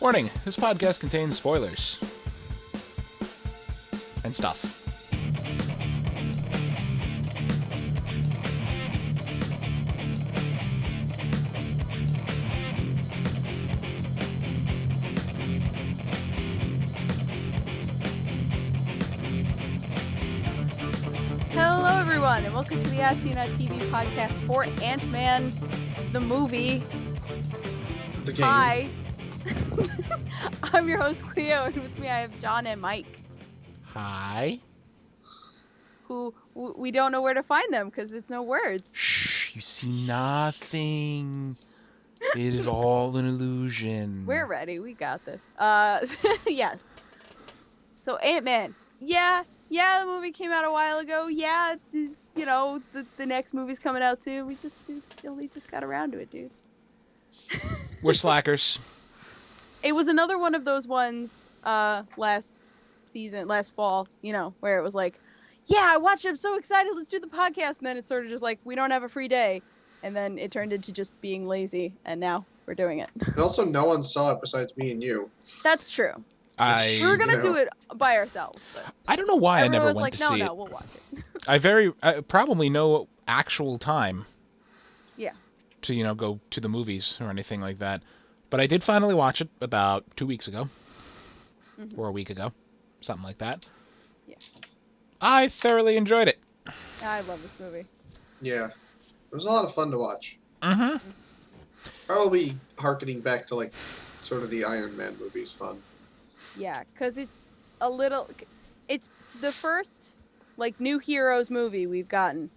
Warning, this podcast contains spoilers. And stuff. Hello everyone, and welcome to the As Seen on TV podcast for Ant-Man, the movie. The game. Hi. I'm your host, Cleo, and with me I have John and Mike. Hi. Who we don't know where to find them because there's no words. Shh, you see nothing. It is all an illusion. We're ready. We got this. Yes. So Ant-Man. Yeah, the movie came out a while ago. Yeah, the next movie's coming out soon. We only just got around to it, dude. We're slackers. It was another one of those ones last fall, where it was like, yeah, I watched it, I'm so excited, let's do the podcast. And then it's sort of just like, we don't have a free day. And then it turned into just being lazy, and now we're doing it. And also, no one saw it besides me and you. That's true. We were going to do it by ourselves, but I don't know why I never went to see it. No, we'll watch it. I probably know actual time. Yeah. To, go to the movies or anything like that. But I did finally watch it about 2 weeks ago. Mm-hmm. Or a week ago. Something like that. Yeah. I thoroughly enjoyed it. I love this movie. Yeah. It was a lot of fun to watch. Mm-hmm. Probably harkening back to, sort of the Iron Man movies fun. Yeah, because it's the first, new heroes movie we've gotten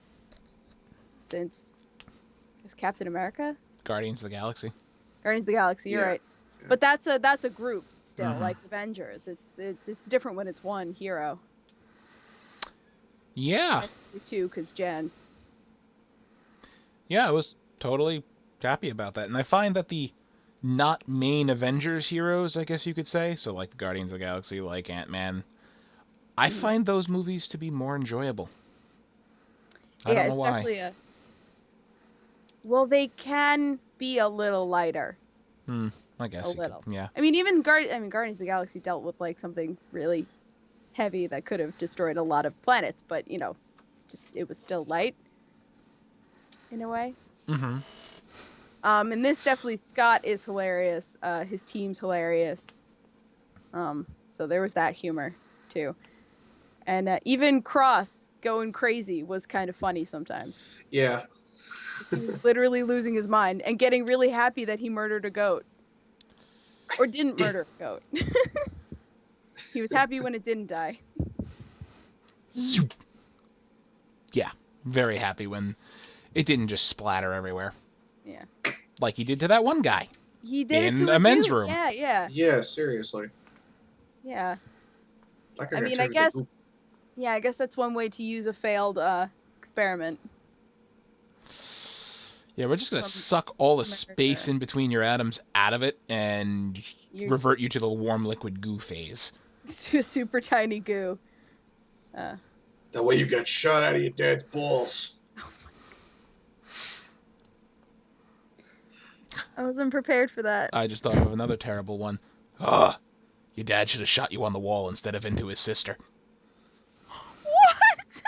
since, I guess, Captain America? Guardians of the Galaxy. Guardians of the Galaxy, you're right. Yeah. But that's a group still, like Avengers. It's different when it's one hero. Yeah. Two, because Jen. Yeah, I was totally happy about that. And I find that the not main Avengers heroes, I guess you could say, so like the Guardians of the Galaxy, like Ant-Man, I find those movies to be more enjoyable. I don't know why. Definitely well, they can be a little lighter. I guess. A little. Yeah. I mean, even Guardians of the Galaxy dealt with, something really heavy that could have destroyed a lot of planets, but, it was still light, in a way. Mm-hmm. And this definitely, Scott is hilarious. His team's hilarious. So there was that humor, too. And even Cross going crazy was kind of funny sometimes. Yeah. He was literally losing his mind and getting really happy that he murdered a goat. Or didn't murder a goat. He was happy when it didn't die. Yeah, very happy when it didn't just splatter everywhere. Yeah. Like he did to that one guy. He did it to a men's room. Yeah. Yeah, seriously. Yeah. I mean, I guess that's one way to use a failed experiment. Yeah, we're just going to suck all the space in between your atoms out of it and revert you to the warm liquid goo phase. Super tiny goo. That way you got shot out of your dad's balls. Oh my God. I wasn't prepared for that. I just thought of another terrible one. Ugh. Your dad should have shot you on the wall instead of into his sister. What?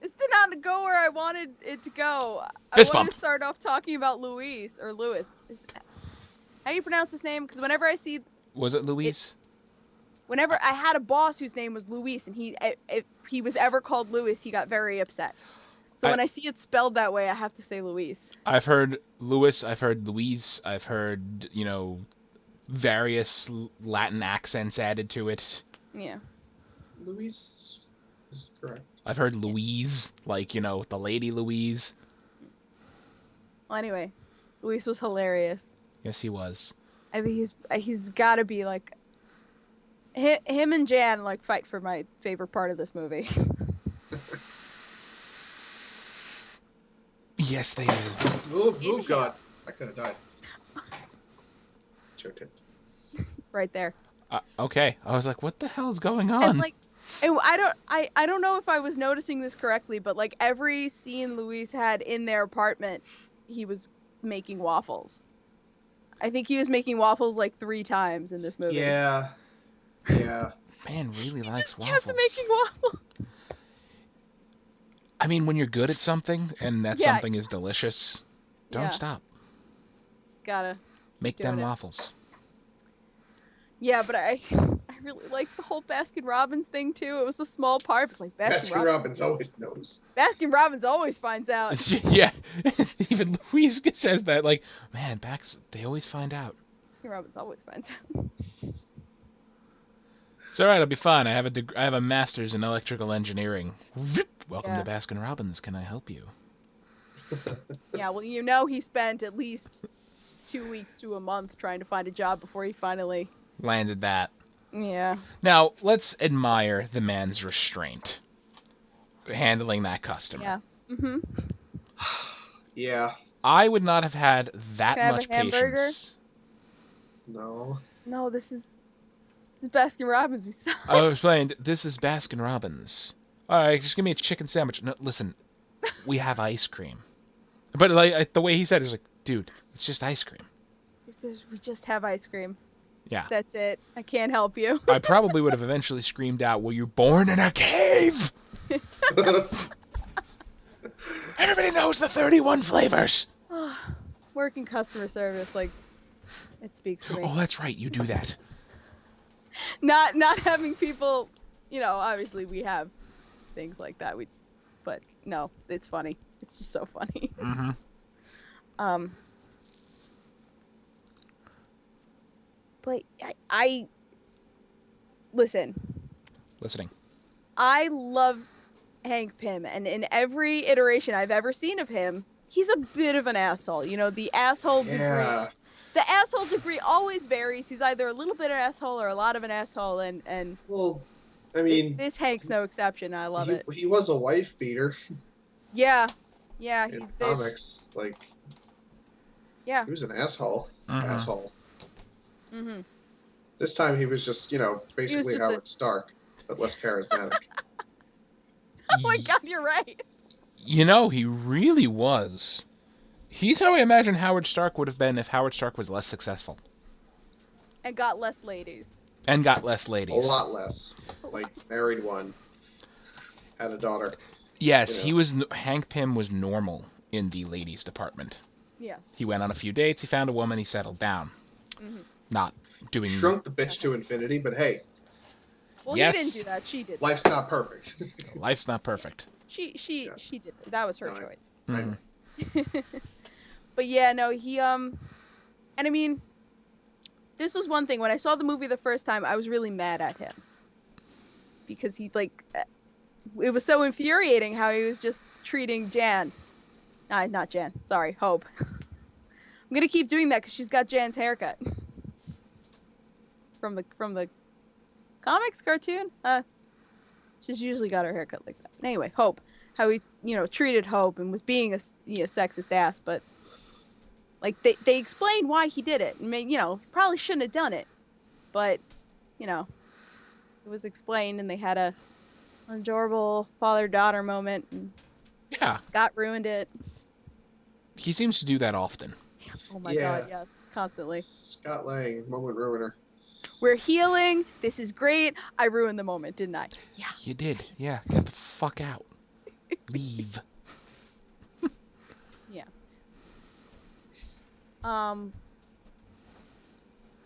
This did not go where I wanted it to go. Fist I wanted bump. to start off talking about Louis. How do you pronounce his name? Because whenever I see... Was it Louise? Whenever I had a boss whose name was Luis, and if he was ever called Louis, he got very upset. So when I see it spelled that way, I have to say Luis. I've heard Louis, I've heard Louise, I've heard, various Latin accents added to it. Yeah. Louise is correct. I've heard Louise, the lady Louise. Well, anyway, Luis was hilarious. Yes, he was. I mean, he's got to be, him and Jan, fight for my favorite part of this movie. Yes, they do. Oh, God. I could have died. Choked it. Right there. Okay. I was like, what the hell is going on? And, I don't know if I was noticing this correctly, but, every scene Luis had in their apartment, he was making waffles. I think he was making waffles like 3 times in this movie. Yeah. Yeah. Man really He likes just waffles. kept making waffles. I mean, when you're good at something and that Yeah. something is delicious, don't Yeah. stop. Just gotta Make doing them it. waffles. Yeah, but I really like the whole Baskin Robbins thing too. It was a small part. It's like Baskin Robbins always knows. Baskin Robbins always finds out. Yeah, even Louise says that. Like, man, they always find out. Baskin Robbins always finds out. It's all right. I'll be fine. I have a master's in electrical engineering. Welcome Yeah. to Baskin Robbins. Can I help you? Yeah, well, you know he spent at least 2 weeks to a month trying to find a job before he finally... Landed that. Yeah. Now, let's admire the man's restraint. Handling that customer. Yeah. Mm-hmm. Yeah. I would not have had that Can I have much a hamburger? patience. No. No, this is Baskin Robbins besides. I explained, this is Baskin Robbins. All right, just give me a chicken sandwich. No, listen, we have ice cream. But like the way he said it is like, dude, it's just ice cream. We just have ice cream. Yeah. That's it. I can't help you. I probably would have eventually screamed out, were you born in a cave? Everybody knows the 31 flavors. Working customer service, like, it speaks to me. Oh, that's right. You do that. Not having people, obviously we have things like that. But no, it's funny. It's just so funny. Mm-hmm. But I listen. Listening. I love Hank Pym, and in every iteration I've ever seen of him, he's a bit of an asshole. The asshole degree. The asshole degree always varies. He's either a little bit of an asshole or a lot of an asshole, and Well, I mean, this Hank's no exception. I love it. He was a wife beater. Yeah, In comics, like. Yeah. He was an asshole. Mm-hmm. Asshole. Mm-hmm. This time he was just, basically just Howard Stark, but less charismatic. Oh my God, you're right. He really was. He's how I imagine Howard Stark would have been if Howard Stark was less successful. And got less ladies. And got less ladies. A lot less. Like, married one. Had a daughter. Yes, Hank Pym was normal in the ladies department. Yes. He went on a few dates, he found a woman, he settled down. Mm-hmm. Not doing... Shrunk the bitch to infinity, but hey. Well, Yes. he didn't do that. She did. Life's not perfect. Life's not perfect. She did. That was her choice. Mm-hmm. But yeah, no, he and I mean, this was one thing. When I saw the movie the first time, I was really mad at him because it was so infuriating how he was just treating Jan. Not Jan. Sorry, Hope. I'm gonna keep doing that because she's got Jan's haircut from the comics cartoon. She's usually got her haircut like that. But anyway, Hope. How he treated Hope and was being a sexist ass, but like they explained why he did it. And probably shouldn't have done it, but it was explained, and they had an adorable father-daughter moment. And Yeah. Scott ruined it. He seems to do that often. Oh my God, yes, constantly. Scott Lang, moment ruiner. We're healing. This is great. I ruined the moment, didn't I? Yeah. You did. Yeah. Get the fuck out. Leave. Yeah.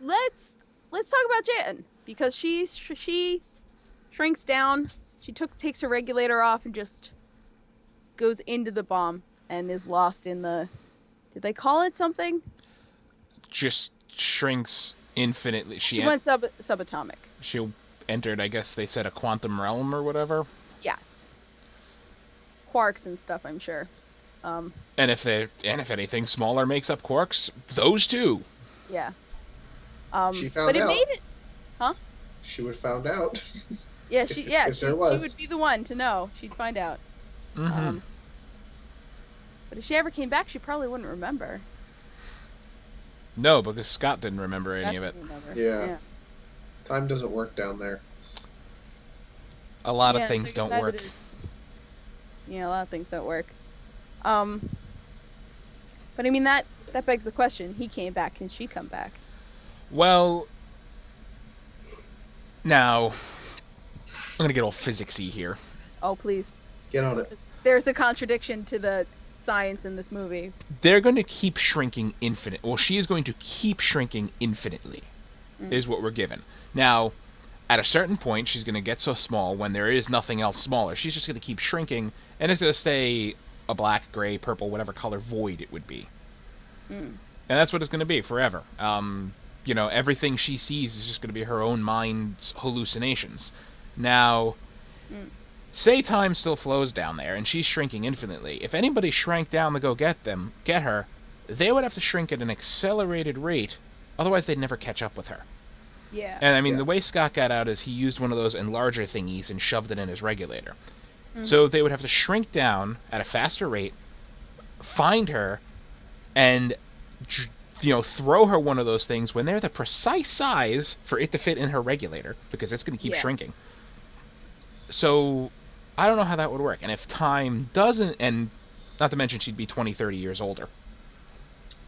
Let's talk about Jan, because she shrinks down. She takes her regulator off and just goes into the bomb and is lost in the... Did they call it something? Just shrinks infinitely. She went subatomic. She entered, I guess they said, a quantum realm or whatever. Yes. Quarks and stuff, I'm sure. And if anything smaller makes up quarks, those two. Yeah. She found but it out. made it... Huh? She would have found out. Yeah, if she there was. would be the one to know. She'd find out. Mm-hmm. But if she ever came back, she probably wouldn't remember. No, because Scott didn't remember any of it. Yeah. Time doesn't work down there. A lot of so things I guess don't neither work. Yeah, a lot of things don't work. But I mean that That begs the question. He came back. Can she come back? Well, now, I'm going to get all physicsy here. Oh, please. Get on it. There's a contradiction to the science in this movie. They're going to keep shrinking infinite. Well, she is going to keep shrinking infinitely, is what we're given. Now, at a certain point, she's going to get so small when there is nothing else smaller. She's just going to keep shrinking, and it's going to stay a black, gray, purple, whatever color void it would be. And that's what it's going to be forever. Everything she sees is just going to be her own mind's hallucinations. Now, say time still flows down there, and she's shrinking infinitely. If anybody shrank down to go get her, they would have to shrink at an accelerated rate, otherwise they'd never catch up with her. Yeah. And, the way Scott got out is he used one of those enlarger thingies and shoved it in his regulator. So they would have to shrink down at a faster rate, find her, and throw her one of those things when they're the precise size for it to fit in her regulator, because it's going to keep shrinking. So I don't know how that would work. And if time doesn't, and not to mention she'd be 20, 30 years older.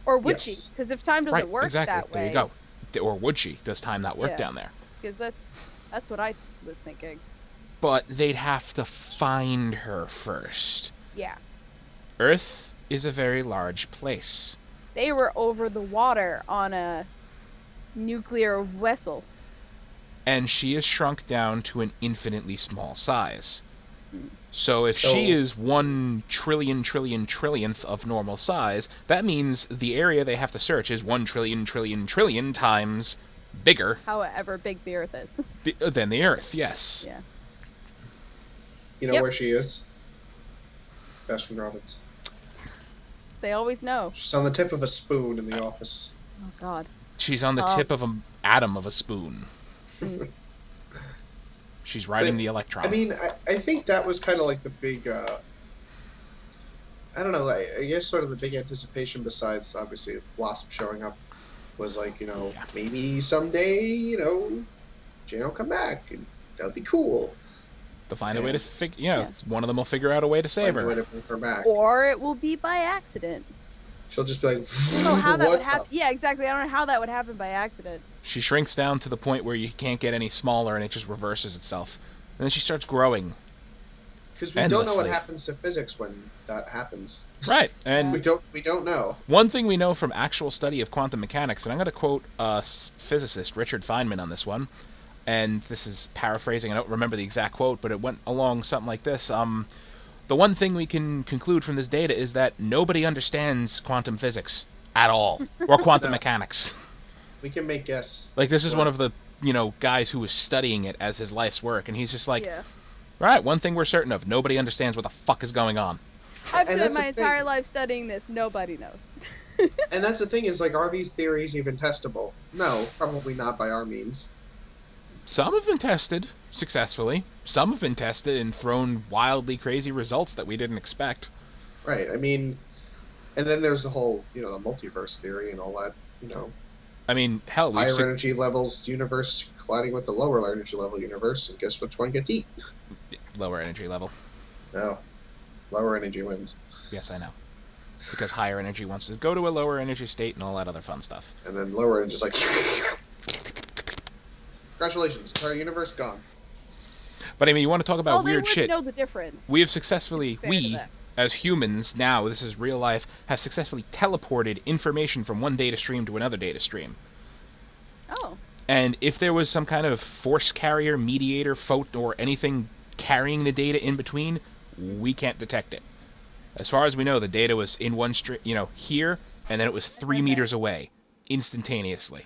Or would she? Because if time doesn't work exactly. that way. There you go. Or would she? Does time not work down there? Because that's what I was thinking. But they'd have to find her first. Yeah. Earth is a very large place. They were over the water on a nuclear vessel. And she is shrunk down to an infinitely small size. So if she is 1 trillion trillionth of normal size, that means the area they have to search is 1 trillion times bigger. However big the Earth is. Than the Earth, yes. Yeah. You know where she is? Baskin Robbins. They always know. She's on the tip of a spoon in the office. Oh, God. She's on the tip of an atom of a spoon. She's riding the electron. I mean, I think that was kind of like the big, I don't know, I guess sort of the big anticipation besides, obviously, Wasp showing up was like, maybe someday, Jane will come back, and that'll be cool. They'll find a way to figure, one of them will figure out a way to save her. Find a way to bring her back. Or it will be by accident. She'll just be like, I don't know how that would happen. Yeah, exactly. I don't know how that would happen by accident. She shrinks down to the point where you can't get any smaller, and it just reverses itself. And then she starts growing. Because we don't know what happens to physics when that happens. Right, and we don't know. One thing we know from actual study of quantum mechanics, and I'm going to quote physicist Richard Feynman on this one, and this is paraphrasing. I don't remember the exact quote, but it went along something like this. The one thing we can conclude from this data is that nobody understands quantum physics at all, or quantum mechanics. We can make guesses. Like, this is one of the, guys who was studying it as his life's work, and he's just like, right, one thing we're certain of, nobody understands what the fuck is going on. I've spent my entire life studying this. Nobody knows. And that's the thing is, like, are these theories even testable? No, probably not by our means. Some have been tested successfully. Some have been tested and thrown wildly crazy results that we didn't expect. Right. I mean, and then there's the whole, the multiverse theory and all that, I mean, hell, higher energy levels universe colliding with the lower energy level universe, and guess which one gets eaten? Lower energy level. No. Lower energy wins. Yes, I know. Because higher energy wants to go to a lower energy state and all that other fun stuff. And then lower energy is like... Congratulations, entire universe gone. But I mean, you want to talk about weird shit. They would know the difference. We have successfully, as humans, now, this is real life, have successfully teleported information from one data stream to another data stream. Oh. And if there was some kind of force carrier, mediator, or anything carrying the data in between, we can't detect it. As far as we know, the data was in one stream, here, and then it was 3 meters away, instantaneously.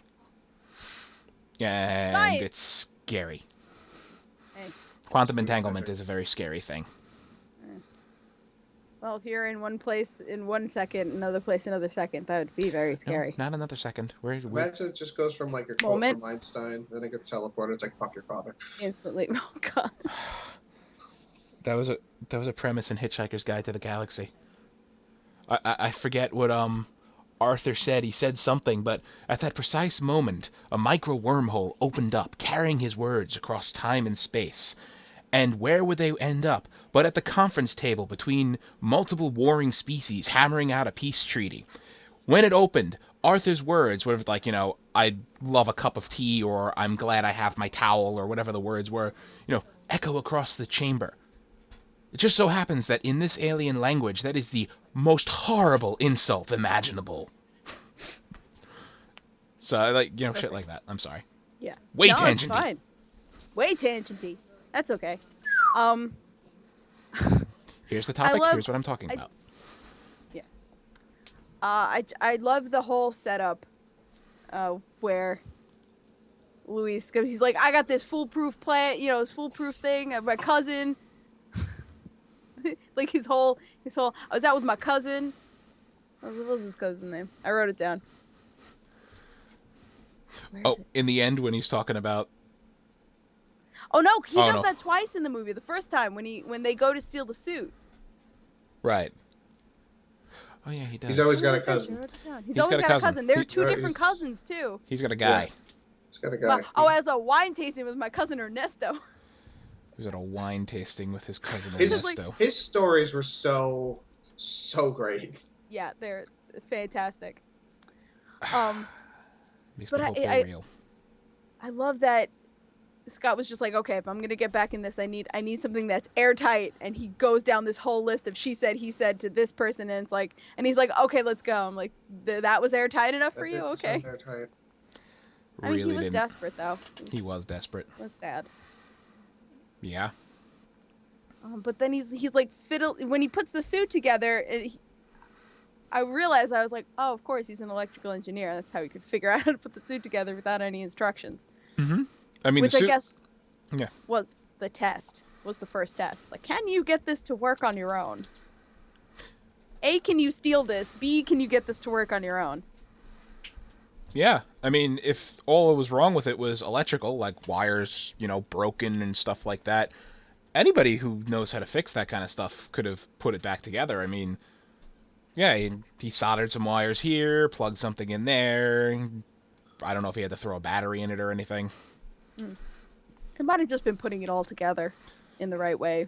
And Science. It's scary. Thanks. Quantum entanglement is a very scary thing. Well, if you're in one place in 1 second, another place another second, that would be very scary. No, not another second. Imagine it just goes from like a quote from Einstein, then it gets teleported. It's like, fuck your father. Instantly. Oh, God. That was a premise in Hitchhiker's Guide to the Galaxy. I forget what Arthur said. He said something, but at that precise moment, a micro wormhole opened up, carrying his words across time and space. And where would they end up but at the conference table between multiple warring species hammering out a peace treaty? when it opened, Arthur's words were like, I'd love a cup of tea, or I'm glad I have my towel, or whatever the words were, echo across the chamber. It just so happens that in this alien language, that is the most horrible insult imaginable. So I like, shit like that. I'm sorry. Yeah. Way no, tangenty. It's fine. Way tangenty. That's okay. Here's the topic. Here's what I'm talking about. Yeah. I love the whole setup, where Luis, cause he's like, I got this foolproof plan, this foolproof thing. My cousin, like his whole. I was out with my cousin. What was his cousin's name? I wrote it down. In the end when he's talking about... Oh no, he does that twice in the movie. The first time when they go to steal the suit. Right. Oh yeah, he does. He's always got a cousin. He's always got a cousin. There are two different cousins too. He's got a guy. Yeah. He's got a guy. I was a wine tasting with my cousin Ernesto. He was at a wine tasting with his cousin Ernesto. His stories were so great. Yeah, they're fantastic. But I love that Scott was just like, okay, if I'm gonna get back in this, I need something that's airtight, and he goes down this whole list of she said, he said to this person, and it's like, and he's like, okay, let's go. I'm like, that was airtight enough for you? Okay. Airtight. I mean, he was desperate though. He was desperate. It was sad. Yeah. But then he's like when he puts the suit together. I realized, I was like, oh, of course, he's an electrical engineer. That's how he could figure out how to put the suit together without any instructions. Mm-hmm. I mean, which I guess was the first test. Like, can you get this to work on your own? A, can you steal this? B, can you get this to work on your own? Yeah. I mean, if all that was wrong with it was electrical, like wires, broken and stuff like that, anybody who knows how to fix that kind of stuff could have put it back together. I mean... Yeah, he soldered some wires here, plugged something in there. I don't know if he had to throw a battery in it or anything. It might have just been putting it all together in the right way.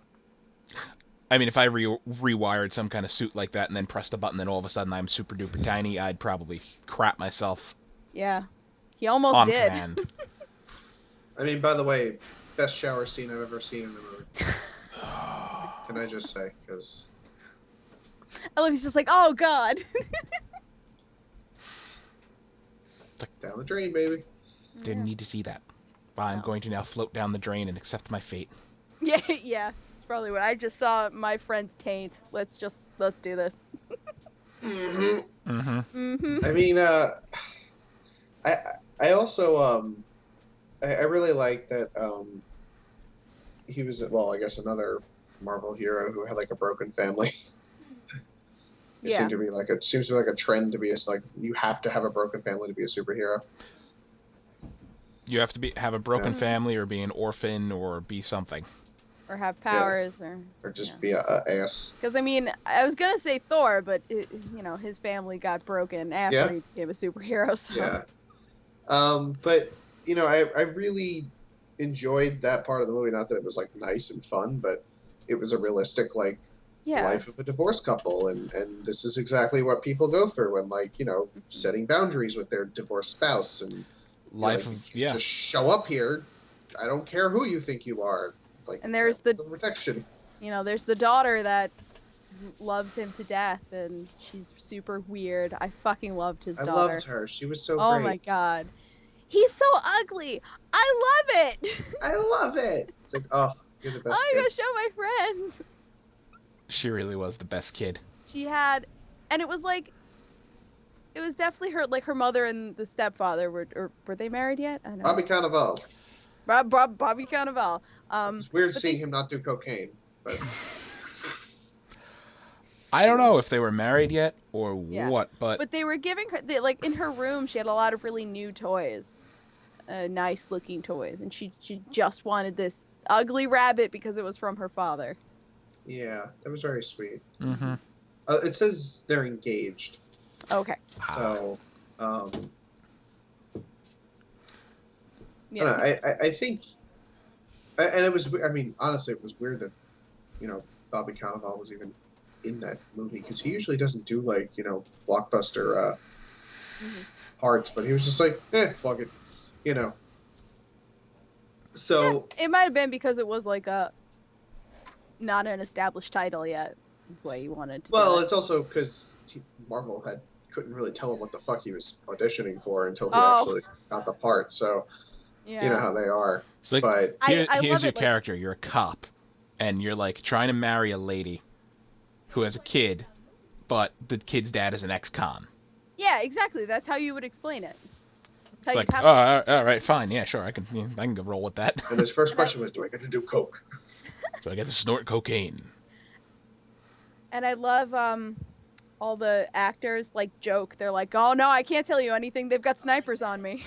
I mean, if I rewired some kind of suit like that and then pressed a button and all of a sudden I'm super duper tiny, I'd probably crap myself. Yeah, he almost did. I mean, by the way, best shower scene I've ever seen in a movie. Can I just say, because... I love he's just like, oh god. Down the drain, baby. Didn't need to see that. I'm going to now float down the drain and accept my fate. Yeah. It's probably what I just saw. My friend's taint. Let's do this. Mm-hmm. Mm-hmm. Mm-hmm. I mean, I also I really like that he was, well, I guess another Marvel hero who had like a broken family. It seems to be like a trend to be like you have to have a broken family to be a superhero. You have to have a broken family, or be an orphan, or be something, or have powers, or just be a ass. Because I mean, I was gonna say Thor, but his family got broken after he became a superhero. So. Yeah. But I really enjoyed that part of the movie. Not that it was like nice and fun, but it was a realistic life of a divorced couple, and this is exactly what people go through when setting boundaries with their divorced spouse, and just show up here. I don't care who you think you are. And there's the protection. There's the daughter that loves him to death, and she's super weird. I fucking loved his daughter. I loved her. She was so great. Oh my god. He's so ugly. I love it. I love it. It's like, oh, you're the best. I'm gonna show my friends. She really was the best kid. She had, and it was definitely her mother and the stepfather were they married yet? I don't know. Bobby Cannavale. Bobby Cannavale. It's weird seeing him not do cocaine, but I don't know if they were married yet or what, but they were giving her in her room. She had a lot of really new toys, nice looking toys, and she just wanted this ugly rabbit because it was from her father. Yeah, that was very sweet. Mm-hmm. It says they're engaged. Okay. So, I think, and it was. I mean, honestly, it was weird that, Bobby Cannavale was even in that movie, because he usually doesn't do like blockbuster parts, but he was just like, fuck it, you know. So it might have been because it was like a not an established title yet. That's why he wanted to. Well, it's also because Marvel couldn't really tell him what the fuck he was auditioning for until he actually got the part. So you know how they are. It's like, but here's your character. You're a cop, and you're like trying to marry a lady who has a kid, but the kid's dad is an ex-con. Yeah, exactly. That's how you would explain it. It's like, oh, all right, fine, yeah, sure, I can go roll with that. And his first question was, "Do I get to do coke? Do I get to snort cocaine?" And I love all the actors like joke. They're like, "Oh no, I can't tell you anything. They've got snipers on me."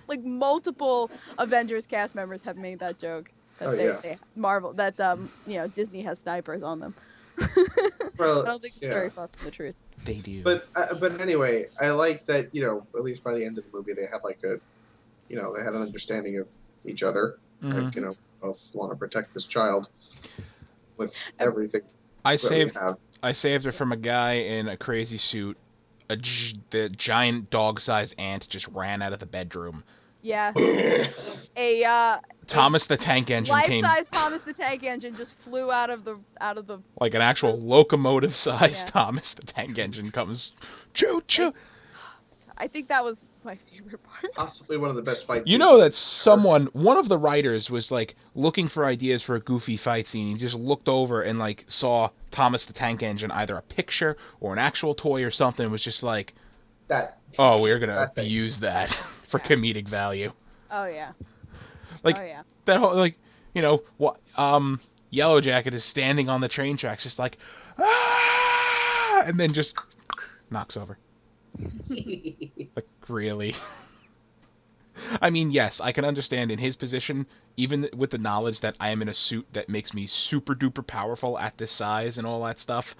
Like multiple Avengers cast members have made that joke. That they Marvel that Disney has snipers on them. Well, I don't think it's very far from the truth. They do. But anyway, I like that at least by the end of the movie they had like they had an understanding of each other. Like both want to protect this child with everything. I saved her from a guy in a crazy suit. The giant dog-sized ant just ran out of the bedroom. Yeah. Thomas the Tank Engine life-size Thomas the Tank Engine just flew out of the like an actual locomotive-sized Thomas the Tank Engine comes choo-choo. I think that was my favorite part. Possibly one of the best fight scenes. You know that one of the writers was like looking for ideas for a goofy fight scene. He just looked over and like saw Thomas the Tank Engine, either a picture or an actual toy or something, was just like, that. Oh, we're gonna use that for comedic value. Oh yeah. Like that whole Yellow Jacket is standing on the train tracks, just like, ah, and then just knocks over. Like, really? I mean, yes, I can understand in his position, even with the knowledge that I am in a suit that makes me super duper powerful at this size and all that stuff.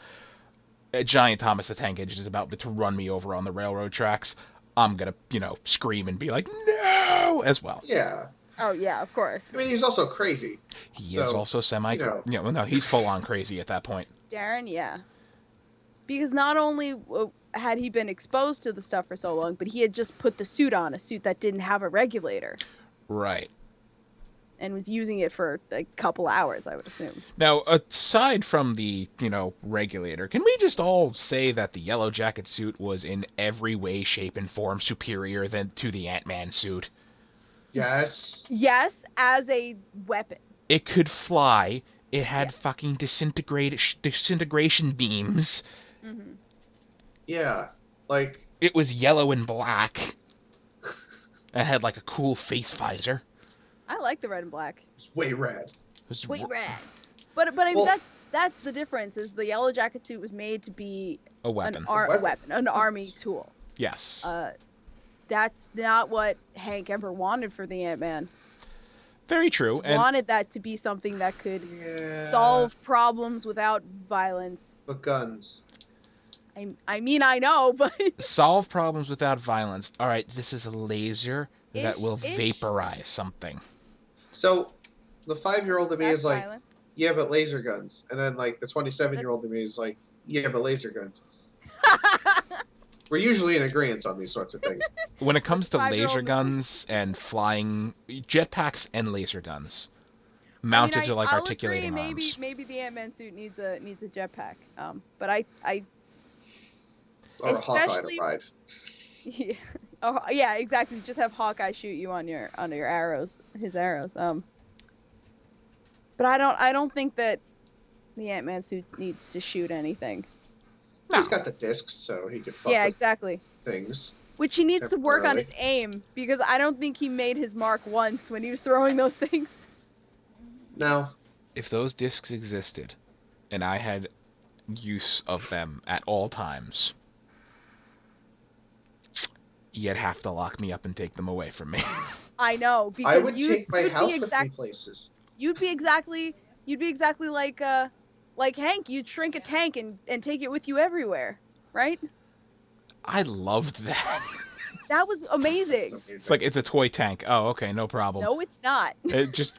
A giant Thomas the Tank Engine is about to run me over on the railroad tracks. I'm gonna, scream and be like, no, as well. Yeah. Oh yeah, of course. I mean, he's also crazy. He is also semi. No, he's full on crazy at that point. Darren, yeah. Because not only had he been exposed to the stuff for so long, but he had just put the suit on, a suit that didn't have a regulator. Right. And was using it for a couple hours, I would assume. Now, aside from the, regulator, can we just all say that the Yellow Jacket suit was in every way, shape, and form superior to the Ant-Man suit? Yes. Yes, as a weapon. It could fly. It had fucking disintegration beams. Mm-hmm. Yeah, like... It was yellow and black. It had like a cool face visor. I like the red and black. It's way rad. Way rad. But I mean, that's the difference. Is the Yellow Jacket suit was made to be a weapon, an army tool. Yes. That's not what Hank ever wanted for the Ant-Man. Very true. He wanted that to be something that could solve problems without violence. But guns. I mean, I know, but... Solve problems without violence. All right, this is a laser that will vaporize something. So, the 5-year-old in me is like, violence. Yeah, but laser guns. And then, like, the 27-year-old in me is like, yeah, but laser guns. We're usually in agreement on these sorts of things. When it comes to laser guns and flying, jetpacks and laser guns, mounted to like I'll articulating agree, arms. Maybe the Ant-Man suit needs a jetpack. But I or especially a Hawkeye to ride. Yeah. Oh yeah, exactly. Just have Hawkeye shoot you on your arrows, his arrows. But I don't think that the Ant-Man suit needs to shoot anything. No. He's got the discs, so he could fuck exactly. things. Which he needs to work on his aim, because I don't think he made his mark once when he was throwing those things. No. If those discs existed, and I had use of them at all times, you'd have to lock me up and take them away from me. I know, because I would take my house with me places. You'd be exactly like Hank. You'd shrink a tank and take it with you everywhere, right? I loved that. That was amazing. It's like, it's a toy tank. Oh, okay, no problem. No, it's not. It just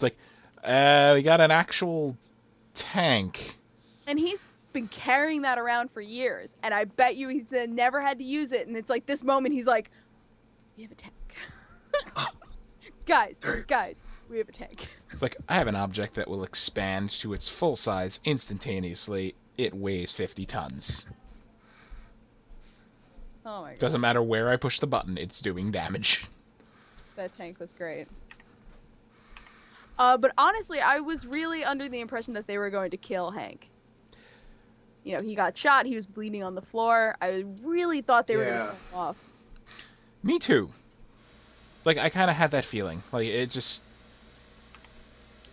like, we got an actual tank. And he's been carrying that around for years, and I bet you he's never had to use it, and it's like this moment he's like, we have a tank. guys, we have a tank. It's like, I have an object that will expand to its full size instantaneously. It weighs 50 tons. Oh my god. Doesn't matter where I push the button, it's doing damage. That tank was great. But honestly, I was really under the impression that they were going to kill Hank. You know, he got shot, he was bleeding on the floor. I really thought they were going to kill him off. Me too. Like, I kind of had that feeling. Like, it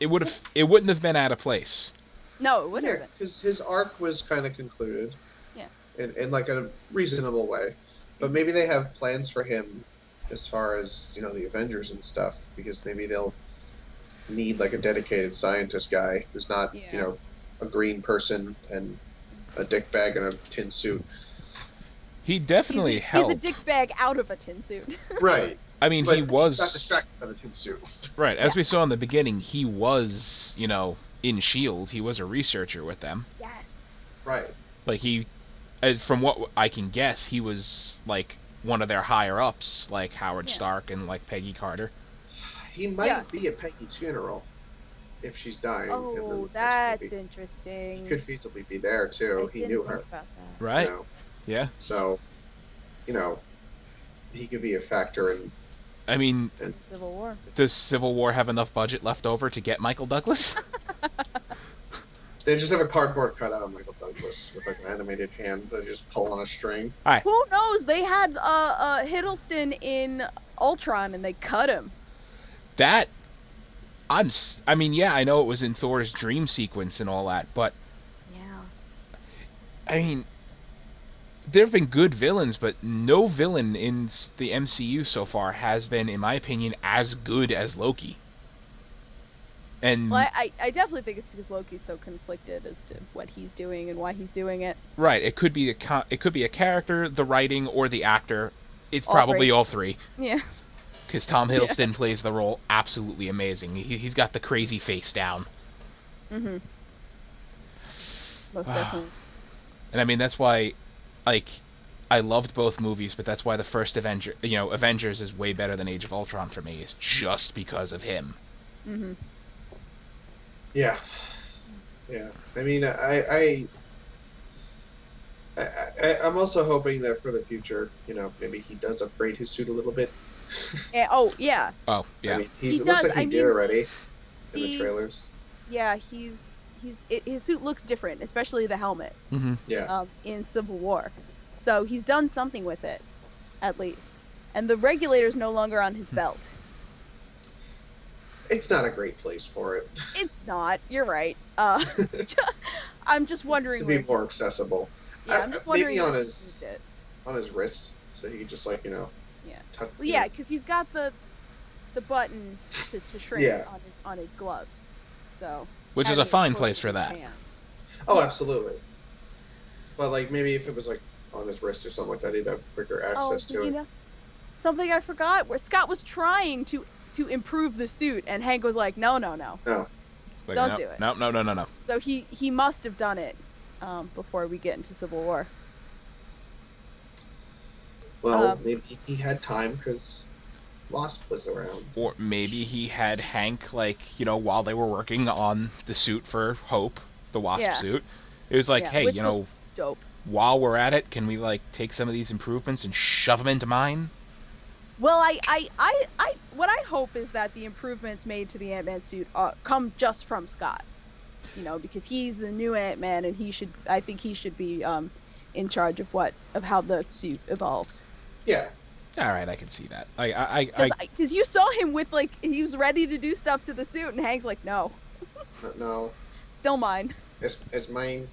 wouldn't have been out of place. No, it wouldn't have been. Because his arc was kind of concluded. Yeah. In like a reasonable way. But maybe they have plans for him as far as, you know, the Avengers and stuff, because maybe they'll need like a dedicated scientist guy who's not, you know, a green person and a dick bag and a tin suit. He definitely helped. He's a dick bag out of a tin suit. Right. I mean, but he was... he's not distracted by the tin suit. Right. As we saw in the beginning, he was, you know, in S.H.I.E.L.D. He was a researcher with them. Yes. Right. Like, he... From what I can guess, he was, like, one of their higher-ups, like Howard Stark and, like, Peggy Carter. He might be at Peggy's funeral if she's dying. Oh, that's interesting. He could feasibly be there, too. He knew her. Think about that. Right. You know? Yeah. So, you know, he could be a factor in... I mean... Civil War. Does Civil War have enough budget left over to get Michael Douglas? They just have a cardboard cutout of Michael Douglas with like an animated hand that they just pull on a string. Hi. Who knows? They had Hiddleston in Ultron and they cut him. That... I mean, yeah, I know it was in Thor's dream sequence and all that, but... Yeah. I mean... There have been good villains, but no villain in the MCU so far has been, in my opinion, as good as Loki. And well, I definitely think it's because Loki's so conflicted as to what he's doing and why he's doing it. Right. It could be a character, the writing, or the actor. It's probably all three. Yeah. Because Tom Hiddleston plays the role absolutely amazing. He's got the crazy face down. Mm-hmm. Most definitely. And I mean, that's why, like, I loved both movies, but that's why the first Avengers is way better than Age of Ultron for me. Is just because of him. Mm-hmm. Yeah. Yeah. I mean, I'm also hoping that for the future, you know, maybe he does upgrade his suit a little bit. Yeah, Oh, yeah. I mean, it looks like he did already in the trailers. Yeah, his suit looks different, especially the helmet. Mm-hmm. Yeah. In Civil War, so he's done something with it, at least. And the regulator's no longer on his belt. It's not a great place for it. It's not. You're right. I'm just wondering. To be more accessible. Yeah, I'm just wondering. Maybe on his wrist, so he could just like, you know. Yeah. Tuck, well, yeah, because he's got the button to shrink on his gloves, so. Which is a fine place for that. Hands. Oh, yeah. Absolutely. But like maybe if it was like on his wrist or something like that, he'd have quicker access to it. Know, something I forgot. Where Scott was trying to improve the suit, and Hank was like, "No, No. Like, Don't do it." No. So he must have done it before we get into Civil War. Well, maybe he had time because Wasp was around. Or maybe he had Hank, like, you know, while they were working on the suit for Hope, the Wasp suit. It was like, hey, which you know, looks dope. While we're at it, can we, like, take some of these improvements and shove them into mine? Well, what I hope is that the improvements made to the Ant-Man suit come just from Scott. You know, because he's the new Ant-Man, and I think he should be in charge of how the suit evolves. Yeah. All right, I can see that. Because you saw him with, like, he was ready to do stuff to the suit, and Hank's like, no. No. Still mine. It's mine.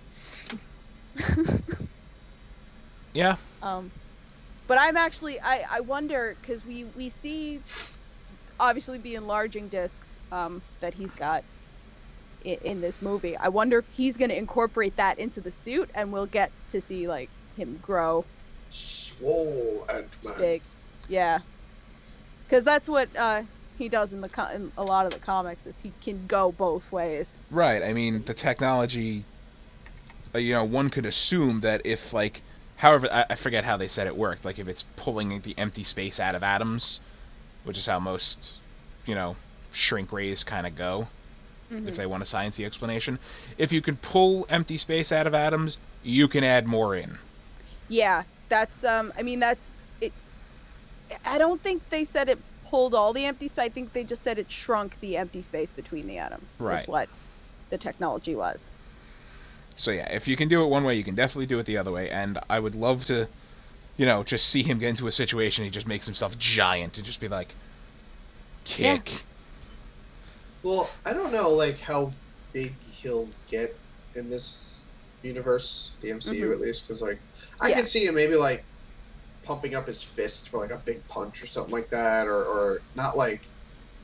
Yeah. But I'm actually, I wonder, because we see, obviously, the enlarging discs that he's got in this movie. I wonder if he's going to incorporate that into the suit, and we'll get to see, like, him grow. Swole Ant-Man. Big. Yeah. Because that's what he does in a lot of the comics, is he can go both ways. Right. I mean, the technology one could assume that if, like, however, I forget how they said it worked, like if it's pulling the empty space out of atoms, which is how most, shrink rays kind of go, if they want a sciencey explanation. If you can pull empty space out of atoms, you can add more in. Yeah, that's, that's, it. I don't think they said it pulled all the empty space. I think they just said it shrunk the empty space between the atoms. Right. Was what the technology was. So yeah, if you can do it one way, you can definitely do it the other way, and I would love to, just see him get into a situation he just makes himself giant and just be like, kick. Yeah. Well, I don't know, like, how big he'll get in this universe, the MCU at least, because, like, I can see him maybe, like, pumping up his fist for, like, a big punch or something like that, or not, like,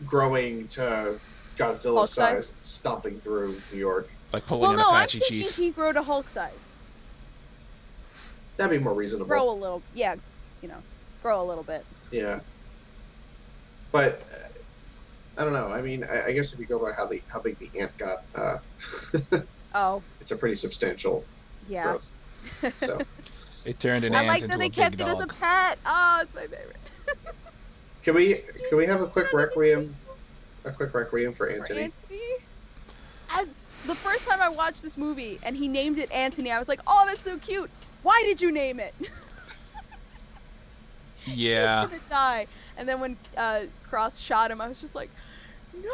growing to Godzilla size and stomping through New York. Like pulling an Apache I'm Chief. thinking he grow to Hulk size. That'd be more reasonable. Grow a little, grow a little bit. Yeah. But, I don't know. I mean, I guess if you go by how big the ant got, it's a pretty substantial growth. So it turned an I ant like into that they a kept big it dog. as a pet. Oh, it's my favorite. Can we have a quick requiem? A quick requiem for Anthony. The first time I watched this movie and he named it Anthony, I was like, "Oh, that's so cute. Why did you name it?" Yeah. He's gonna die. And then when Cross shot him, I was just like, "No,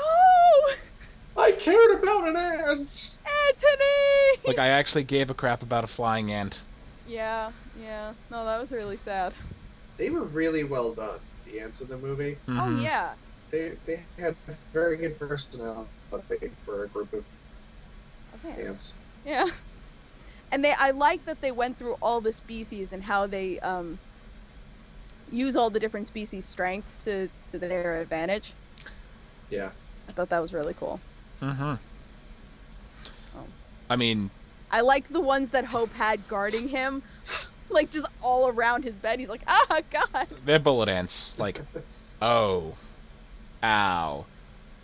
I cared about an ant, Anthony." Like I actually gave a crap about a flying ant. Yeah. No, that was really sad. They were really well done. The ants in the movie. Mm-hmm. Oh yeah. They had very good personality for a group of ants. Yeah. And I like that they went through all the species and how they use all the different species' strengths to their advantage. Yeah. I thought that was really cool. Mm-hmm. Oh. I mean, I liked the ones that Hope had guarding him, like just all around his bed. He's like, "Ah, God." they're bullet ants. Like, oh, ow.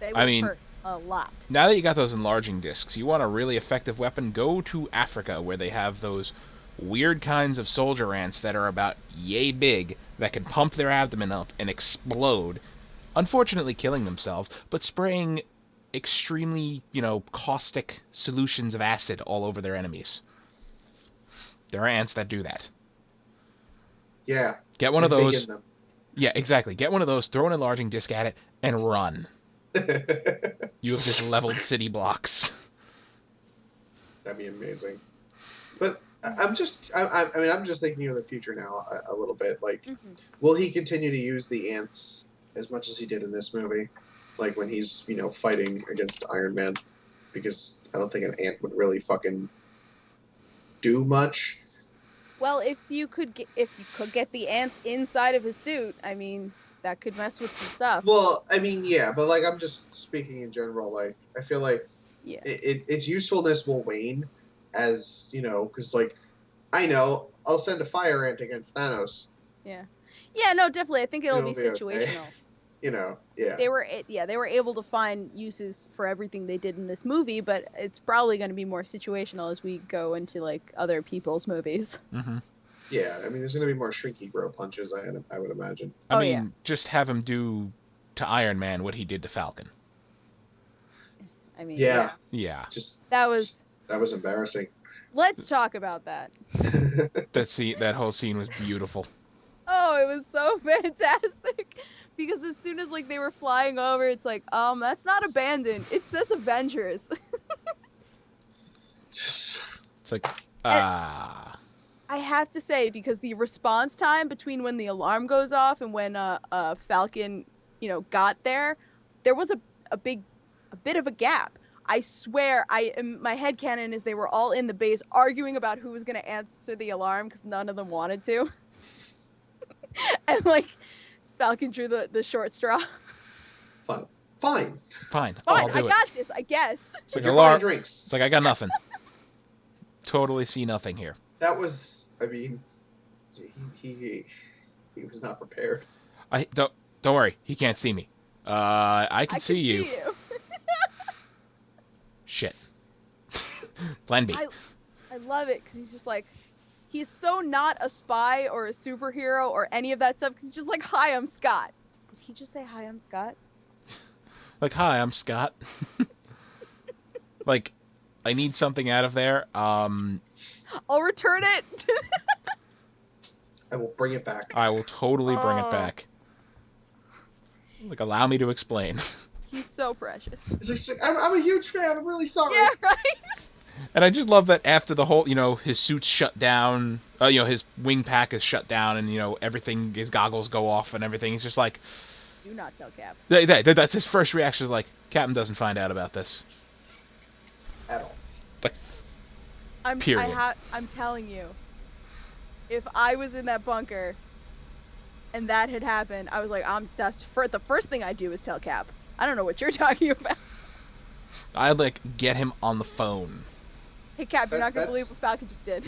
They would hurt a lot. Now that you got those enlarging discs, you want a really effective weapon, go to Africa, where they have those weird kinds of soldier ants that are about yay big, that can pump their abdomen up and explode, unfortunately killing themselves, but spraying extremely, caustic solutions of acid all over their enemies. There are ants that do that. Yeah. Get one of those. Yeah, exactly. Get one of those, throw an enlarging disc at it, and run. You have just leveled city blocks. That'd be amazing. But I'm just thinking of the future now a little bit. Like, will he continue to use the ants as much as he did in this movie? Like when he's, fighting against Iron Man? Because I don't think an ant would really fucking do much. Well, if you could get the ants inside of his suit, I mean, that could mess with some stuff. Well, I mean, yeah, but like I'm just speaking in general. Like I feel like its usefulness will wane as because like I know I'll send a fire ant against Thanos. Yeah, no, definitely. I think it'll be situational. Okay. They were able to find uses for everything they did in this movie, but it's probably going to be more situational as we go into like other people's movies. Mm-hmm. Yeah, I mean, there's going to be more shrinky grow punches, I would imagine. I mean, just have him do to Iron Man what he did to Falcon. I mean, yeah. That was embarrassing. Let's talk about that. That whole scene was beautiful. Oh, it was so fantastic. Because as soon as like they were flying over, it's like, that's not abandoned. It says Avengers. It's like, I have to say, because the response time between when the alarm goes off and when Falcon, got there was a bit of a gap. I swear, my headcanon is they were all in the base arguing about who was going to answer the alarm because none of them wanted to. And like Falcon drew the short straw. Fine. I got this, I guess. It's like alarm drinks. It's like I got nothing. Totally see nothing here. That was, I mean, he was not prepared. Don't worry, he can't see me. I can see you. Shit. Plan B. I love it because he's just like, he's so not a spy or a superhero or any of that stuff because he's just like, hi, I'm Scott. Did he just say, hi, I'm Scott? Like, hi, I'm Scott. Like, I need something out of there. I'll return it. I will bring it back. I will totally bring it back. Like, allow me to explain. He's so precious. He's like, I'm a huge fan. I'm really sorry. Yeah, right? And I just love that after the whole, his suit's shut down, his wing pack is shut down, and, everything, his goggles go off and everything. He's just like... Do not tell Cap. That's his first reaction, is like, Captain doesn't find out about this. At all. Like, period. I'm telling you, if I was in that bunker and that had happened, I was like, the first thing I do is tell Cap. I don't know what you're talking about. I'd, get him on the phone. Hey, Cap, you're not going to believe what Falcon just did.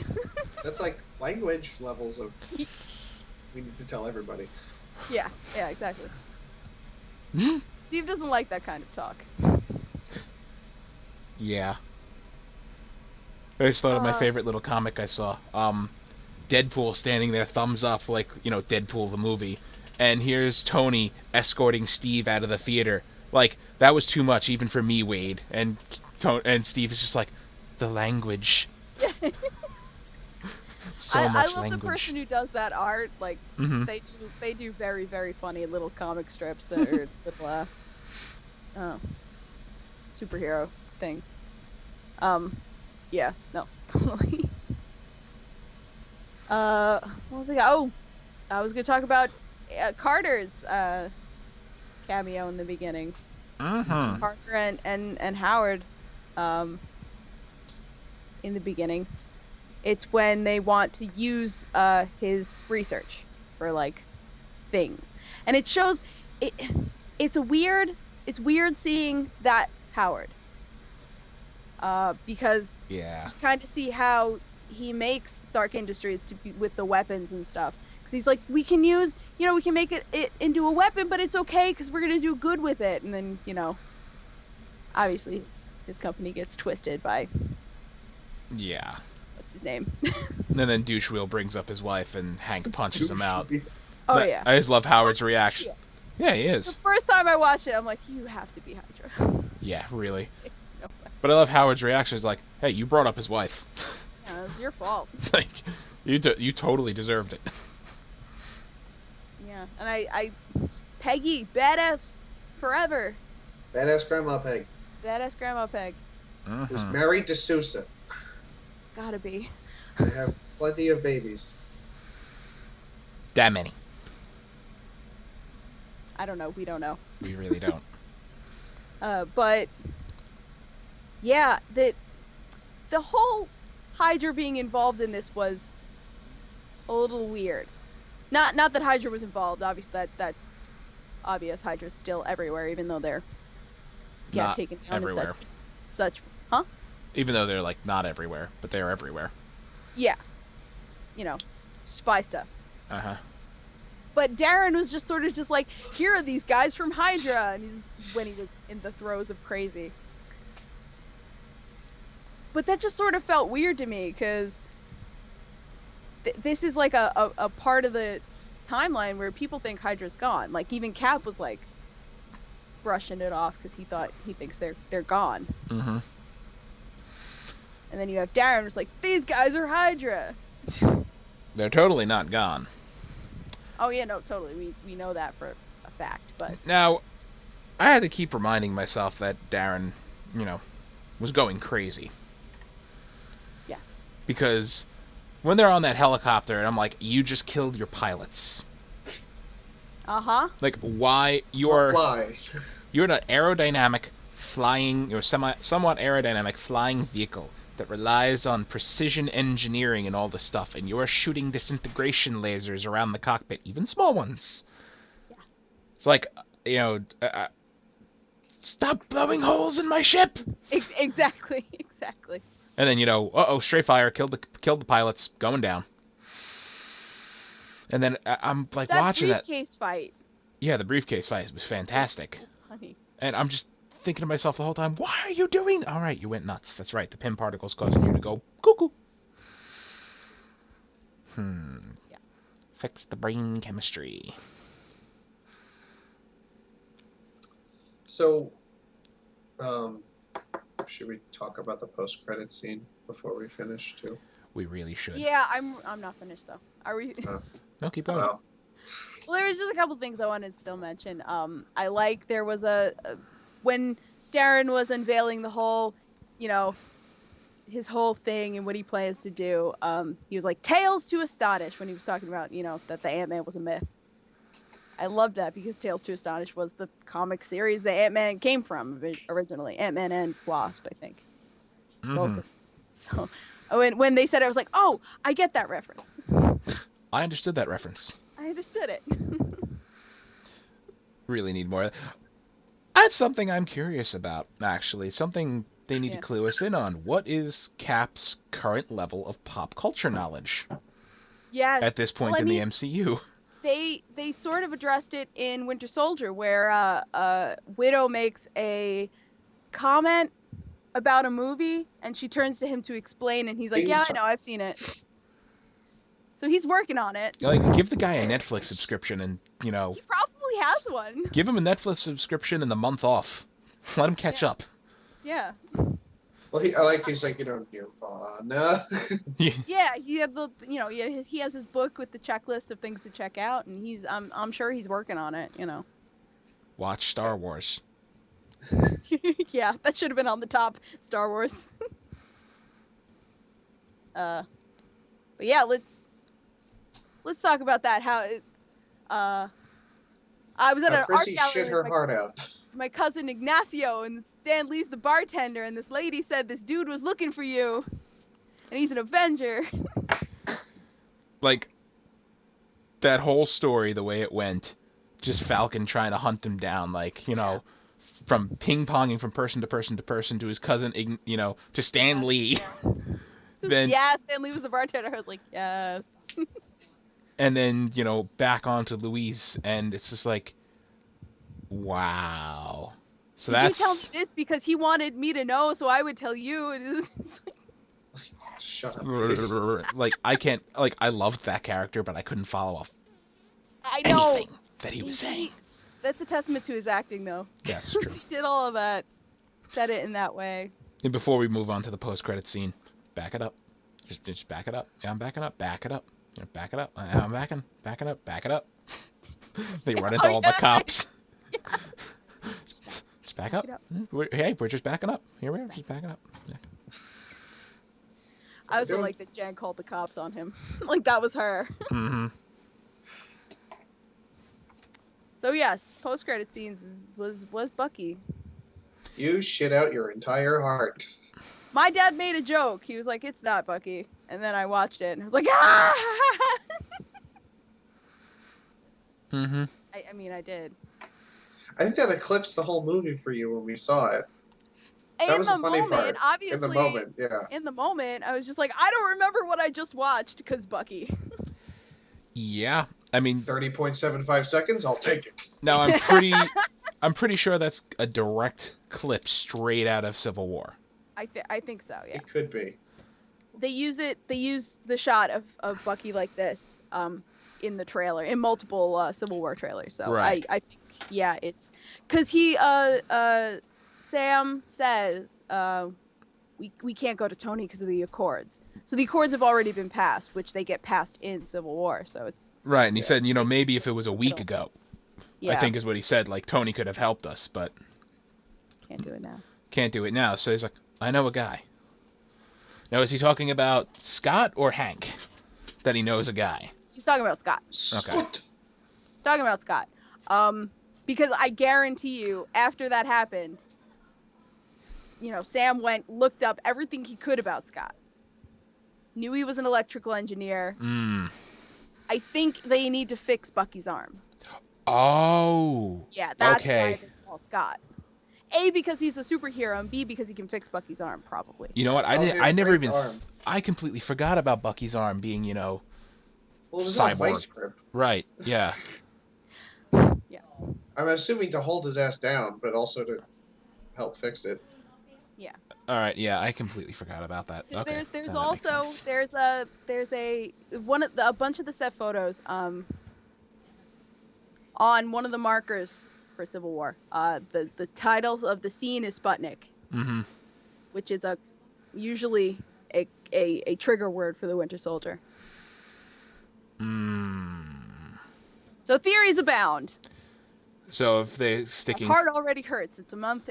That's like language levels of... We need to tell everybody. Yeah, exactly. Hmm? Steve doesn't like that kind of talk. Yeah. I just thought of my favorite little comic I saw. Deadpool standing there, thumbs up, like, Deadpool the movie. And here's Tony escorting Steve out of the theater. Like, that was too much, even for me, Wade. And Steve is just like, the language. So much I love language. the person who does that art. Like, they do very, very funny little comic strips or little superhero things. Yeah, no, totally. What was I? Oh, I was gonna talk about Carter's cameo in the beginning. Carter and Howard, in the beginning. It's when they want to use his research for things, and it shows it. It's weird seeing that Howard. Because you kind of see how he makes Stark Industries to be with the weapons and stuff. Because he's like, we can use, we can make it into a weapon, but it's okay because we're gonna do good with it. And then, obviously his company gets twisted by. Yeah. What's his name? And then Douche Wheel brings up his wife, and Hank punches him out. Oh yeah. I just love Howard's reaction. Yeah, he is. The first time I watched it, I'm like, you have to be Hydra. Yeah, really. It's no way. But I love Howard's reaction. Is like, hey, you brought up his wife. Yeah, it was your fault. Like, you totally deserved it. Yeah, and Peggy, badass forever. Badass Grandma Peg. Badass Grandma Peg. Who's married to Sousa. It's gotta be. They have plenty of babies. That many. I don't know. We don't know. We really don't. But yeah, the whole Hydra being involved in this was a little weird. Not that Hydra was involved. Obviously, that's obvious. Hydra's still everywhere, even though they're taken down everywhere. as such. Huh? Even though they're not everywhere, but they're everywhere. Yeah. Spy stuff. But Darren was just sort of just like, here are these guys from Hydra, and when he was in the throes of crazy. But that just sort of felt weird to me, because this is a part of the timeline where people think Hydra's gone. Like, even Cap was brushing it off because he thinks they're gone. And then you have Darren who's like, these guys are Hydra. They're totally not gone. Oh yeah, no, totally. We know that for a fact, but now I had to keep reminding myself that Darren, was going crazy. Yeah. Because when they're on that helicopter, and I'm like, you just killed your pilots. Like, why Why? You're an aerodynamic flying, or somewhat aerodynamic flying vehicle that relies on precision engineering and all this stuff, and you're shooting disintegration lasers around the cockpit, even small ones. Yeah. It's like, stop blowing holes in my ship. Exactly. And then straight fire, killed the pilots, going down. And then I'm watching that briefcase fight. Yeah, the briefcase fight was fantastic. It was so funny. And I'm just thinking to myself the whole time, why are you doing? All right, you went nuts. That's right. The Pym particle's causing you to go cuckoo. Yeah. Fix the brain chemistry. So, should we talk about the post-credit scene before we finish too? We really should. Yeah, I'm not finished though. Are we? No, keep going. Well, Well, there was just a couple things I wanted to still mention. I like there was when Darren was unveiling the whole, his whole thing and what he plans to do. He was like Tales to Astonish when he was talking about, that the Ant-Man was a myth. I loved that because Tales to Astonish was the comic series that Ant-Man came from originally. Ant-Man and Wasp, I think. Both of them. So when they said it, I was like, oh, I get that reference. I understood that reference. I understood it. Really need more. That's something I'm curious about, actually. Something they need to clue us in on. What is Cap's current level of pop culture knowledge? Yes. At this point in the MCU. They sort of addressed it in Winter Soldier, where Widow makes a comment about a movie, and she turns to him to explain, and he's like, "Yeah, I know, I've seen it." So he's working on it. Like, give the guy a Netflix subscription, and he probably has one. Give him a Netflix subscription and the month off. Let him catch up. Yeah. Well, he's like, Nirvana. Yeah, he had he has his book with the checklist of things to check out, and I'm sure he's working on it. Watch Star Wars. Yeah, that should have been on the top. Star Wars. But yeah, let's talk about that. How I was at an art gallery. Shit her heart out. My cousin Ignacio, and Stan Lee's the bartender, and this lady said this dude was looking for you, and he's an Avenger. Like, that whole story, the way it went, just Falcon trying to hunt him down, from ping-ponging from person to person to person to his cousin, to Stan Lee. Then Stan Lee was the bartender. I was like, yes. And then, back onto Louise, and it's just like, wow. So Did you tell me this because he wanted me to know, so I would tell you? It's like... Shut up, please. I loved that character, but I couldn't follow off anything that he was saying. That's a testament to his acting, though. That's true. He did all of that, said it in that way. And before we move on to the post-credit scene, back it up. Just back it up. Yeah, I'm backing up. Back it up. Back it up. I'm backing up. Back it up. They run into all the cops. Yeah. Just back up. We're just backing up. Here we are. Just backing up. Yeah. I also like that Jen called the cops on him. Like that was her. Mm-hmm. So yes, post-credit scenes was Bucky. You shit out your entire heart. My dad made a joke. He was like, "It's not Bucky," and then I watched it and I was like, "Ah!" Mm-hmm. I mean, I did. I think that eclipsed the whole movie for you when we saw it. That was the funny part. Obviously, in the moment, yeah. In the moment, I was just like, I don't remember what I just watched because Bucky. Yeah, I mean, 30.75 seconds. I'll take it. No, I'm pretty sure that's a direct clip straight out of Civil War. I think so. Yeah. It could be. They use the shot of Bucky like this in the trailer, in multiple Civil War trailers. So right. I think it's because Sam says we can't go to Tony because of the Accords. So the Accords have already been passed, which they get passed in Civil War. So it's right. And he said, maybe if it was a week ago, I think is what he said. Like Tony could have helped us, but can't do it now. Can't do it now. So he's like, I know a guy. Now, is he talking about Scott or Hank? That he knows a guy. He's talking about Scott. Okay. He's talking about Scott. Because I guarantee you, after that happened, Sam looked up everything he could about Scott. Knew he was an electrical engineer. I think they need to fix Bucky's arm. Oh. Yeah, that's why they call Scott. A, because he's a superhero, and B, because he can fix Bucky's arm, probably. You know what? I completely forgot about Bucky's arm being, well, it was cyborg. a vice grip. Right, yeah. Yeah. I'm assuming to hold his ass down, but also to help fix it. Yeah. All right, yeah, I completely forgot about that. Okay, there's that makes also sense. there's a bunch of the set photos on one of the markers for Civil War. The titles of the scene is Sputnik, Mm-hmm. which is usually a trigger word for the Winter Soldier. So theories abound. So if they My sticking, heart already hurts. It's a month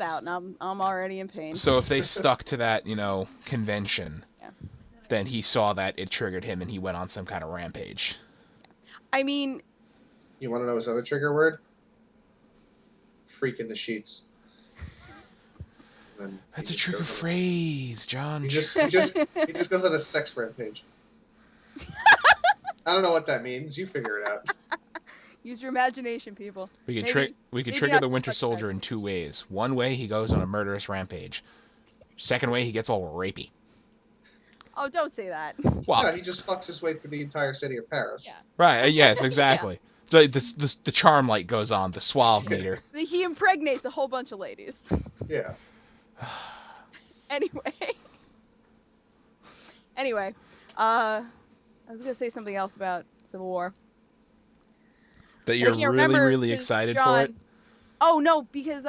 out, and I'm already in pain. so if they stuck to that, convention, Yeah. then he saw that it triggered him, and he went on some kind of rampage. I mean, You want to know his other trigger word? Freak in the sheets. That's a trigger phrase, John. He just goes on a sex rampage. I don't know what that means. You figure it out. use your imagination, people. We could maybe trigger not the too Winter much Soldier in imagination. 2 ways. One way, he goes on a murderous rampage. Second way, he gets all rapey. Oh, don't say that. Well, No, he just fucks his way through the entire city of Paris. Yeah. right? Yes, exactly. So the charm light goes on. The suave meter. He impregnates a whole bunch of ladies. Yeah. Anyway, I was gonna say something else about Civil War. That you're really excited for it. Oh no, because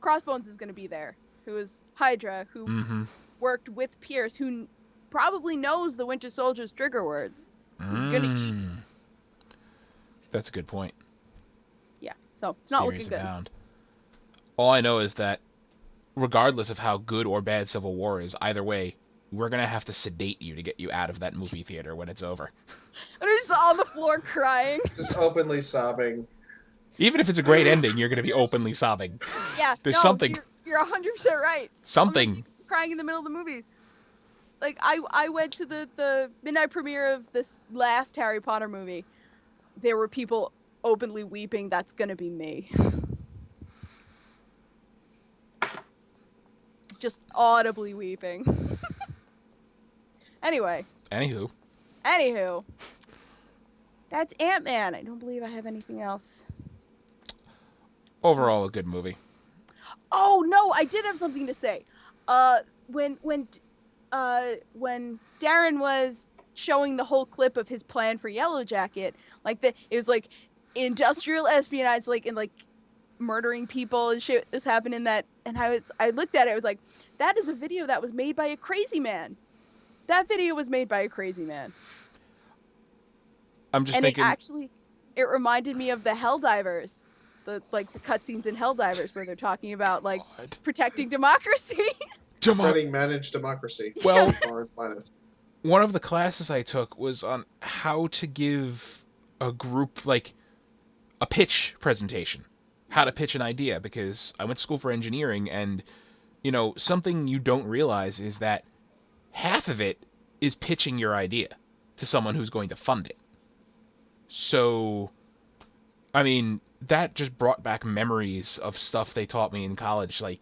Crossbones is gonna be there, who is Hydra, who worked with Pierce, who probably knows the Winter Soldier's trigger words. Who's gonna use it? That's a good point. Yeah, so it's not Theories looking good. abound. All I know is that regardless of how good or bad Civil War is, either way, we're going to have to sedate you to get you out of that movie theater when it's over. And we're just on the floor crying. Just openly sobbing. Even if it's a great ending, you're going to be openly sobbing. Yeah, There's no, something. You're 100% right. Something. I'm gonna be crying in the middle of the movies. Like, I went to the midnight premiere of this last Harry Potter movie. There were people openly weeping. That's gonna be me. Just audibly weeping. Anyway. Anywho. That's Ant-Man. I don't believe I have anything else. Overall, a good movie. Oh no, I did have something to say. When Darren was showing the whole clip of his plan for Yellow Jacket, it was like industrial espionage, murdering people and shit is happening in that, and I looked at it, I was like, that is a video that was made by a crazy man. That video was made by a crazy man. I'm just thinking. It reminded me of the Helldivers. The cutscenes in Helldivers where they're talking about protecting democracy. Spreading managed democracy. Well, foreign planets. One of the classes I took was on how to give a group a pitch presentation, how to pitch an idea, because I went to school for engineering, and something you don't realize is that half of it is pitching your idea to someone who's going to fund it. So, I mean, that just brought back memories of stuff they taught me in college, the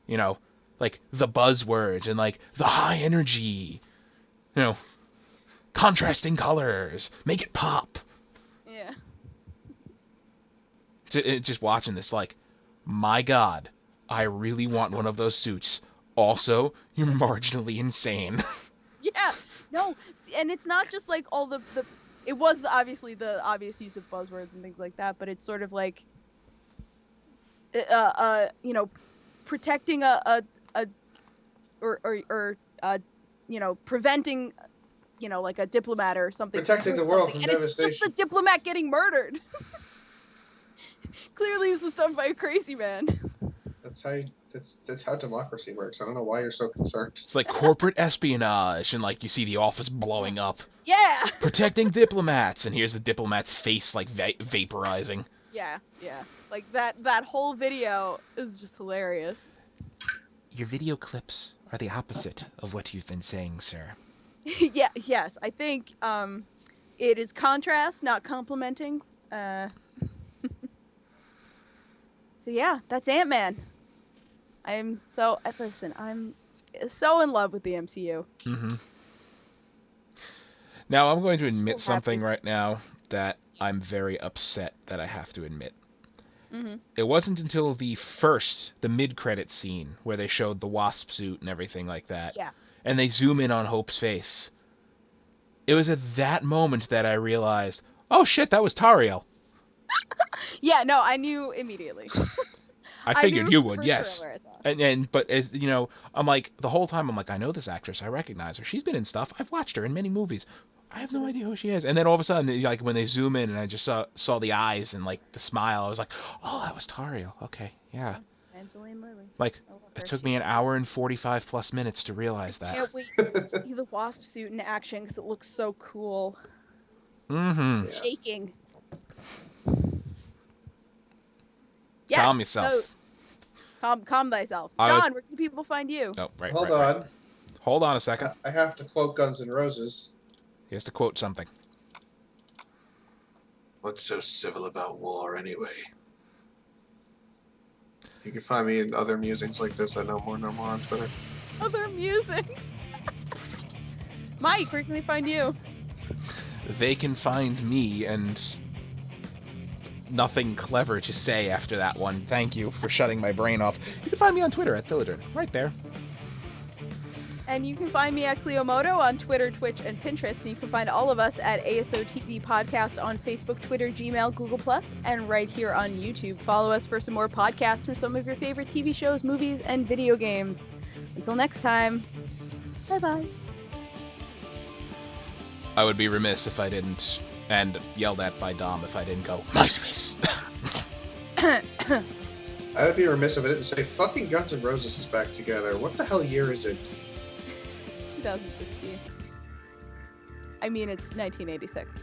buzzwords and the high energy, contrasting colors, make it pop. Yeah. Just watching this, my God, I really want one of those suits. Also, you're marginally insane. Yeah, no, and it's not just all the it was obviously the obvious use of buzzwords and things like that, but it's sort of protecting preventing a diplomat or something. Protecting the world from devastation. It's just the diplomat getting murdered. Clearly, this was done by a crazy man. That's how democracy works. I don't know why you're so concerned. It's like corporate espionage, and you see the office blowing up. Yeah. Protecting diplomats, and here's the diplomat's face vaporizing. Yeah. That whole video is just hilarious. Your video clips are the opposite of what you've been saying, sir. Yes, I think it is contrast, not complimenting. So yeah, that's Ant-Man. I'm so in love with the MCU. Mm-hmm. Now I'm going to admit something right now that I'm very upset that I have to admit. Mm-hmm. It wasn't until the mid-credit scene where they showed the wasp suit and everything like that. Yeah. And they zoom in on Hope's face. It was at that moment that I realized, oh shit, that was Tariel. Yeah, no, I knew immediately. I figured knew you from the would, first yes. trailer I saw. But you know, I'm like, the whole time I'm like, I know this actress, I recognize her. She's been in stuff. I've watched her in many movies. I have no idea who she is. And then all of a sudden, like when they zoom in and I just saw the eyes and like the smile, I was like, oh, that was Tariel. Okay, yeah. Evangeline Lilly. Like, it took me an hour and 45 plus minutes to realize that. I can't wait to see the wasp suit in action because it looks so cool. Mm-hmm. Yeah. Shaking. Yes, Calm yourself. So, calm thyself. John, where can people find you? Oh, right. Hold right, on. Right. Hold on a second. I have to quote Guns N' Roses. He has to quote something. What's so civil about war, anyway? You can find me in other musings like this at No More on Twitter. Other musings. Mike, where can we find you? They can find me, and nothing clever to say after that one. Thank you for shutting my brain off. You can find me on Twitter at Thilladrin, right there. And you can find me at Cleomoto on Twitter, Twitch, and Pinterest. And you can find all of us at ASO TV Podcast on Facebook, Twitter, Gmail, Google+, and right here on YouTube. Follow us for some more podcasts from some of your favorite TV shows, movies, and video games. Until next time, bye-bye. I would be remiss if I didn't, and yelled at by Dom if I didn't go, MySpace. I would be remiss if I didn't say fucking Guns N' Roses is back together. What the hell year is it? It's 2016. I mean, it's 1986.